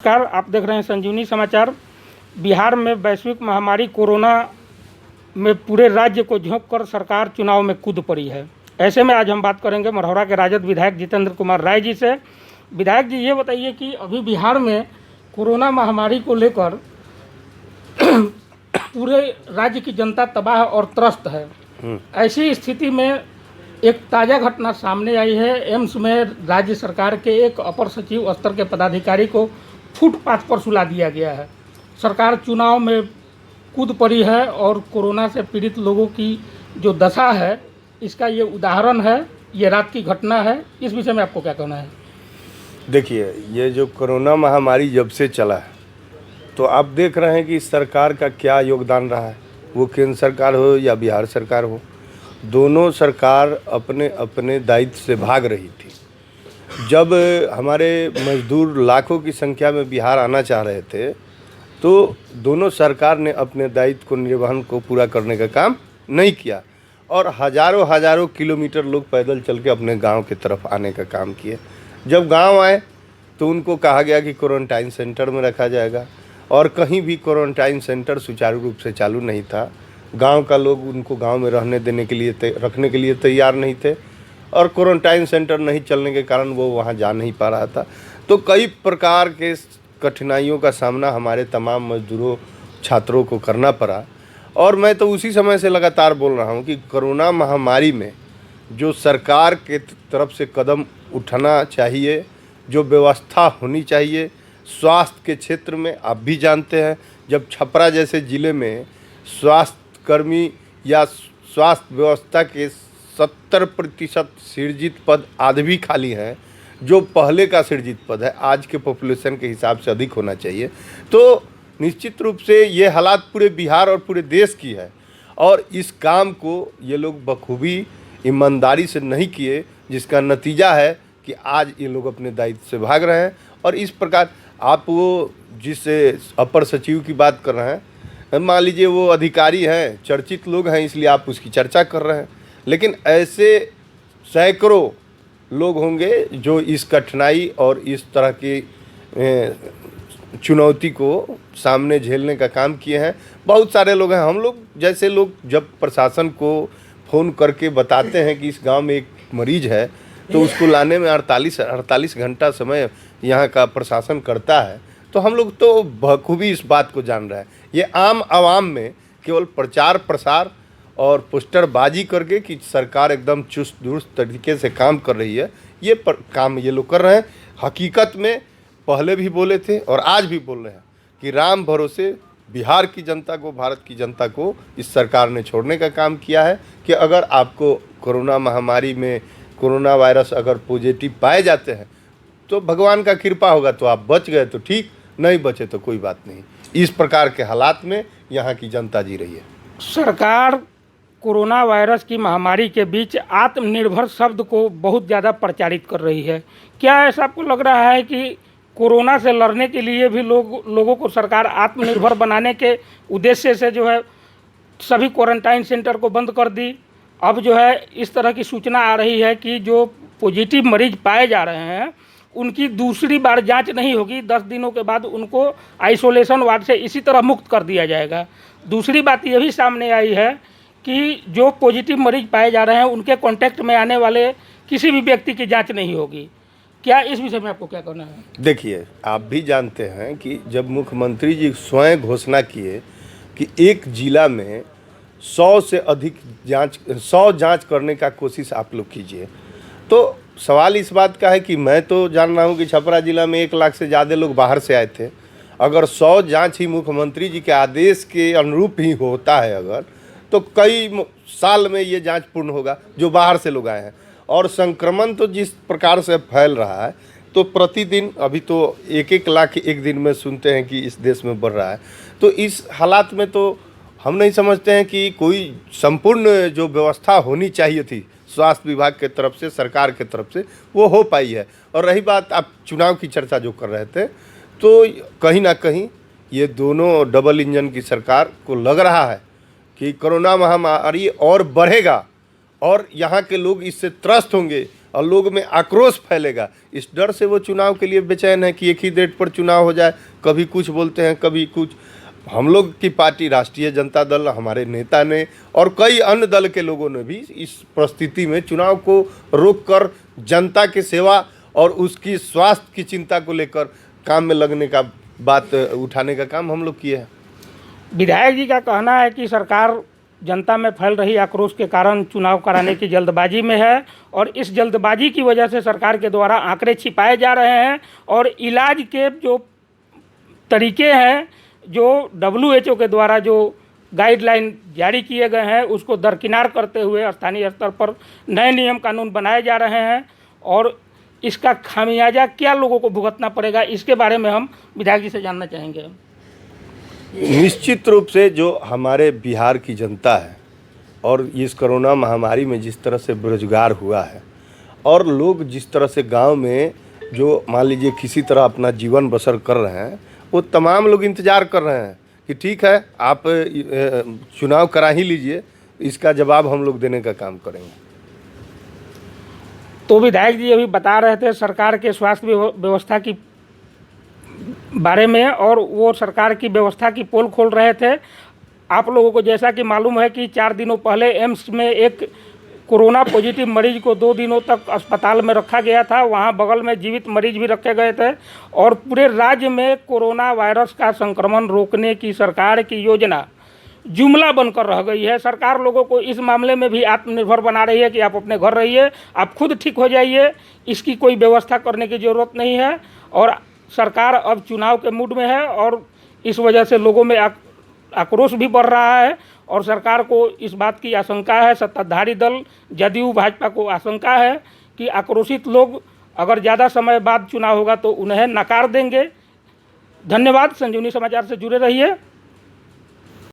नमस्कार, आप देख रहे हैं संजीवनी समाचार। बिहार में वैश्विक महामारी कोरोना में पूरे राज्य को झोंककर सरकार चुनाव में कूद पड़ी है। ऐसे में आज हम बात करेंगे मढ़ौरा के राजद विधायक जितेंद्र कुमार राय जी से। विधायक जी, ये बताइए कि अभी बिहार में कोरोना महामारी को लेकर पूरे राज्य की जनता तबाह और त्रस्त है। ऐसी स्थिति में एक ताज़ा घटना सामने आई है। एम्स में राज्य सरकार के एक अपर सचिव स्तर के पदाधिकारी को फुटपाथ पर सुला दिया गया है। सरकार चुनाव में कूद पड़ी है और कोरोना से पीड़ित लोगों की जो दशा है, इसका ये उदाहरण है। ये रात की घटना है। इस विषय में आपको क्या कहना है? देखिए, ये जो कोरोना महामारी जब से चला है तो आप देख रहे हैं कि सरकार का क्या योगदान रहा है। वो केंद्र सरकार हो या बिहार सरकार हो, दोनों सरकार अपने अपने दायित्व से भाग रही थी। जब हमारे मजदूर लाखों की संख्या में बिहार आना चाह रहे थे तो दोनों सरकार ने अपने दायित्व को निर्वहन को पूरा करने का काम नहीं किया और हजारों किलोमीटर लोग पैदल चल के अपने गांव की तरफ आने का काम किए। जब गांव आए तो उनको कहा गया कि क्वारंटाइन सेंटर में रखा जाएगा और कहीं भी क्वारंटाइन सेंटर सुचारू रूप से चालू नहीं था। गांव का लोग उनको गांव में रखने के लिए तैयार नहीं थे और क्वारंटाइन सेंटर नहीं चलने के कारण वो वहां जा नहीं पा रहा था। तो कई प्रकार के कठिनाइयों का सामना हमारे तमाम मजदूरों छात्रों को करना पड़ा। और मैं तो उसी समय से लगातार बोल रहा हूं कि कोरोना महामारी में जो सरकार के तरफ से कदम उठाना चाहिए, जो व्यवस्था होनी चाहिए स्वास्थ्य के क्षेत्र में, आप भी जानते हैं जब छपरा जैसे ज़िले में स्वास्थ्य कर्मी या स्वास्थ्य व्यवस्था के 70% सृजित पद आज भी खाली हैं, जो पहले का सृजित पद है आज के पॉपुलेशन के हिसाब से अधिक होना चाहिए। तो निश्चित रूप से ये हालात पूरे बिहार और पूरे देश की है और इस काम को ये लोग बखूबी ईमानदारी से नहीं किए, जिसका नतीजा है कि आज ये लोग अपने दायित्व से भाग रहे हैं। और इस प्रकार आप वो जिस अपर सचिव की बात कर रहे हैं, मान लीजिए वो अधिकारी हैं, चर्चित लोग हैं, इसलिए आप उसकी चर्चा कर रहे हैं, लेकिन ऐसे सैकड़ों लोग होंगे जो इस कठिनाई और इस तरह की चुनौती को सामने झेलने का काम किए हैं। बहुत सारे लोग हैं। हम लोग जैसे लोग जब प्रशासन को फ़ोन करके बताते हैं कि इस गांव में एक मरीज है तो उसको लाने में 48 घंटा समय यहाँ का प्रशासन करता है। तो हम लोग तो बखूबी इस बात को जान रहे हैं। ये आम आवाम में केवल प्रचार प्रसार और पोस्टरबाजी करके कि सरकार एकदम चुस्त दुरुस्त तरीके से काम कर रही है, ये काम ये लोग कर रहे हैं। हकीकत में पहले भी बोले थे और आज भी बोल रहे हैं कि राम भरोसे बिहार की जनता को, भारत की जनता को इस सरकार ने छोड़ने का काम किया है कि अगर आपको कोरोना महामारी में कोरोना वायरस अगर पॉजिटिव पाए जाते हैं तो भगवान का कृपा होगा, तो आप बच गए तो ठीक, नहीं बचे तो कोई बात नहीं। इस प्रकार के हालात में यहाँ की जनता जी रही है। सरकार कोरोना वायरस की महामारी के बीच आत्मनिर्भर शब्द को बहुत ज़्यादा प्रचारित कर रही है। क्या ऐसा आपको लग रहा है कि कोरोना से लड़ने के लिए भी लोगों को सरकार आत्मनिर्भर बनाने के उद्देश्य से जो है सभी क्वारंटाइन सेंटर को बंद कर दी? अब जो है इस तरह की सूचना आ रही है कि जो पॉजिटिव मरीज पाए जा रहे हैं उनकी दूसरी बार जांच नहीं होगी। 10 दिनों के बाद उनको आइसोलेशन वार्ड से इसी तरह मुक्त कर दिया जाएगा। दूसरी बात ये भी सामने आई है कि जो पॉजिटिव मरीज पाए जा रहे हैं उनके कांटेक्ट में आने वाले किसी भी व्यक्ति की जांच नहीं होगी। क्या इस विषय में आपको क्या कहना है? देखिए, आप भी जानते हैं कि जब मुख्यमंत्री जी स्वयं घोषणा किए कि एक जिला में 100 से अधिक 100 जांच करने का कोशिश आप लोग कीजिए, तो सवाल इस बात का है कि मैं तो जान रहा हूं कि छपरा जिला में 1 लाख से ज़्यादा लोग बाहर से आए थे। अगर 100 जांच ही मुख्यमंत्री जी के आदेश के अनुरूप ही होता है अगर, तो कई साल में ये जांच पूर्ण होगा जो बाहर से लोग आए हैं। और संक्रमण तो जिस प्रकार से फैल रहा है तो प्रतिदिन अभी तो 1-1 लाख एक दिन में सुनते हैं कि इस देश में बढ़ रहा है। तो इस हालात में तो हम नहीं समझते हैं कि कोई संपूर्ण जो व्यवस्था होनी चाहिए थी स्वास्थ्य विभाग के तरफ से, सरकार के तरफ से, वो हो पाई है। और रही बात आप चुनाव की चर्चा जो कर रहे थे, तो कहीं ना कहीं ये दोनों डबल इंजन की सरकार को लग रहा है कि कोरोना महामारी और बढ़ेगा और यहाँ के लोग इससे त्रस्त होंगे और लोग में आक्रोश फैलेगा। इस डर से वो चुनाव के लिए बेचैन है कि एक ही डेट पर चुनाव हो जाए, कभी कुछ बोलते हैं कभी कुछ। हम लोग की पार्टी राष्ट्रीय जनता दल, हमारे नेता ने और कई अन्य दल के लोगों ने भी इस परिस्थिति में चुनाव को रोककर जनता की सेवा और उसकी स्वास्थ्य की चिंता को लेकर काम में लगने का बात उठाने का काम हम लोग किए हैं। विधायक जी का कहना है कि सरकार जनता में फैल रही आक्रोश के कारण चुनाव कराने की जल्दबाजी में है और इस जल्दबाजी की वजह से सरकार के द्वारा आंकड़े छिपाए जा रहे हैं और इलाज के जो तरीके हैं, जो WHO के द्वारा जो गाइडलाइन जारी किए गए हैं, उसको दरकिनार करते हुए स्थानीय स्तर पर नए नियम कानून बनाए जा रहे हैं और इसका खामियाजा क्या लोगों को भुगतना पड़ेगा, इसके बारे में हम विधायक जी से जानना चाहेंगे। निश्चित रूप से जो हमारे बिहार की जनता है और इस कोरोना महामारी में जिस तरह से बेरोजगार हुआ है और लोग जिस तरह से गांव में जो मान लीजिए किसी तरह अपना जीवन बसर कर रहे हैं, वो तमाम लोग इंतज़ार कर रहे हैं कि ठीक है आप चुनाव करा ही लीजिए, इसका जवाब हम लोग देने का काम करेंगे। तो विधायक जी अभी बता रहे थे सरकार के स्वास्थ्य व्यवस्था की बारे में और वो सरकार की व्यवस्था की पोल खोल रहे थे। आप लोगों को जैसा कि मालूम है कि 4 दिनों पहले एम्स में एक कोरोना पॉजिटिव मरीज को 2 दिनों तक अस्पताल में रखा गया था। वहाँ बगल में जीवित मरीज भी रखे गए थे और पूरे राज्य में कोरोना वायरस का संक्रमण रोकने की सरकार की योजना जुमला बनकर रह गई है। सरकार लोगों को इस मामले में भी आत्मनिर्भर बना रही है कि आप अपने घर रहिए, आप खुद ठीक हो जाइए, इसकी कोई व्यवस्था करने की ज़रूरत नहीं है। और सरकार अब चुनाव के मूड में है और इस वजह से लोगों में आक्रोश भी बढ़ रहा है और सरकार को इस बात की आशंका है, सत्ताधारी दल जदयू भाजपा को आशंका है कि आक्रोशित लोग अगर ज़्यादा समय बाद चुनाव होगा तो उन्हें नकार देंगे। धन्यवाद। संजीवनी समाचार से जुड़े रहिए।